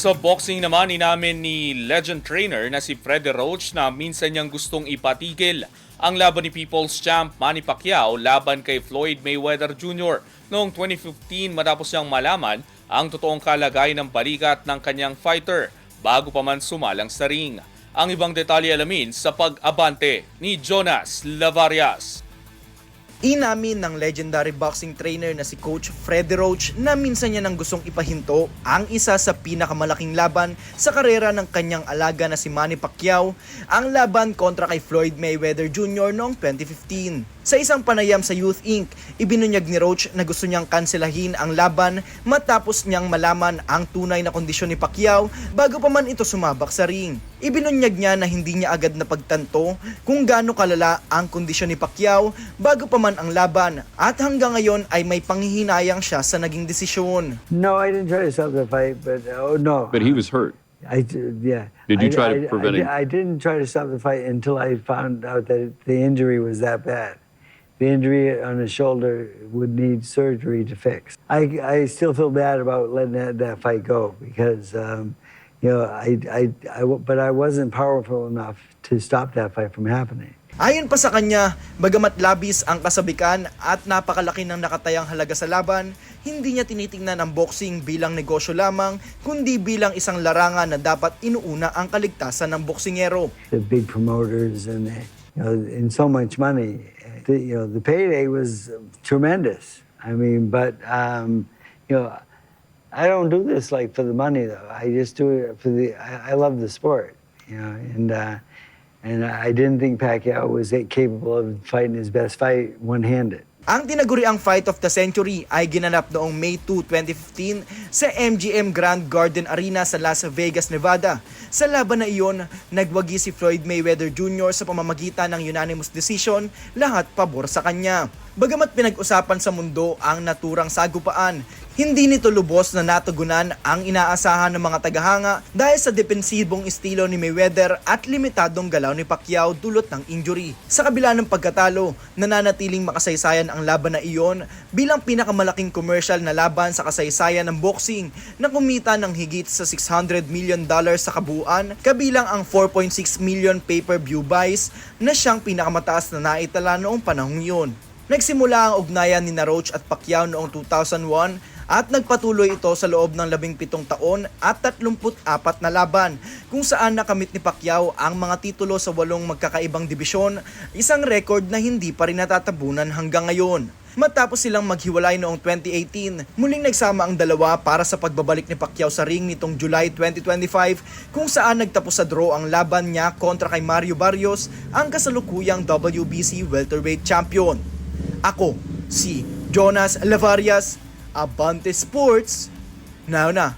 Sa boxing naman, inamin ni legend trainer na si Freddie Roach na minsan niyang gustong ipatigil ang laban ni People's Champ Manny Pacquiao laban kay Floyd Mayweather Jr. noong 2015 matapos niyang malaman ang totoong kalagayan ng balikat ng kanyang fighter bago pa man sumalang sa ring. Ang ibang detalye alamin sa pag-abante ni Jonas Lavarias. Inamin ng legendary boxing trainer na si Coach Freddie Roach na minsan niya nang gustong ipahinto ang isa sa pinakamalaking laban sa karera ng kanyang alaga na si Manny Pacquiao, ang laban kontra kay Floyd Mayweather Jr. noong 2015. Sa isang panayam sa Youth Inc., ibinunyag ni Roach na gusto niyang kanselahin ang laban matapos niyang malaman ang tunay na kondisyon ni Pacquiao bago pa man ito sumabak sa ring. Ibinunyag niya na hindi niya agad napagtanto kung gaano kalala ang kondisyon ni Pacquiao bago pa man ang laban at hanggang ngayon ay may panghihinayang siya sa naging desisyon. No, I didn't try to stop the fight, but no. But he was hurt. Yeah. Did you try to prevent it? I didn't try to stop the fight until I found out that the injury was that bad. The injury on his shoulder would need surgery to fix. I still feel bad about letting that fight go because, but I wasn't powerful enough to stop that fight from happening. Ayon pa sa kanya, bagamat labis ang kasabikan at napakalaki ng nakatayang halaga sa laban, hindi niya tinitingnan ang boxing bilang negosyo lamang, kundi bilang isang larangan na dapat inuuna ang kaligtasan ng boksingero. The big promoters and so much money, the payday was tremendous. I mean, but I don't do this like for the money though. I just do it for I love the sport, and I didn't think Pacquiao was capable of fighting his best fight one-handed. Ang tinaguriang Fight of the Century ay ginanap noong May 2, 2015 sa MGM Grand Garden Arena sa Las Vegas, Nevada. Sa laban na iyon, nagwagi si Floyd Mayweather Jr. sa pamamagitan ng unanimous decision, lahat pabor sa kanya. Bagamat pinag-usapan sa mundo ang naturang sagupaan, hindi nito lubos na natugunan ang inaasahan ng mga tagahanga dahil sa depensibong estilo ni Mayweather at limitadong galaw ni Pacquiao dulot ng injury. Sa kabila ng pagkatalo, nananatiling makasaysayan ang laban na iyon bilang pinakamalaking commercial na laban sa kasaysayan ng boxing na kumita ng higit sa $600 million sa kabuuan, kabilang ang 4.6 million pay-per-view buys na siyang pinakamataas na naitala noong panahong iyon. Nagsimula ang ugnayan ni Roach at Pacquiao noong 2001 at nagpatuloy ito sa loob ng 17 taon at 34 na laban kung saan nakamit ni Pacquiao ang mga titulo sa 8 magkakaibang dibisyon, isang record na hindi pa rin natatabunan hanggang ngayon. Matapos silang maghiwalay noong 2018, muling nagsama ang dalawa para sa pagbabalik ni Pacquiao sa ring nitong July 2025 kung saan nagtapos sa draw ang laban niya kontra kay Mario Barrios, ang kasalukuyang WBC welterweight champion. Ako, si Jonas Lavarias, Abante Sports, now na.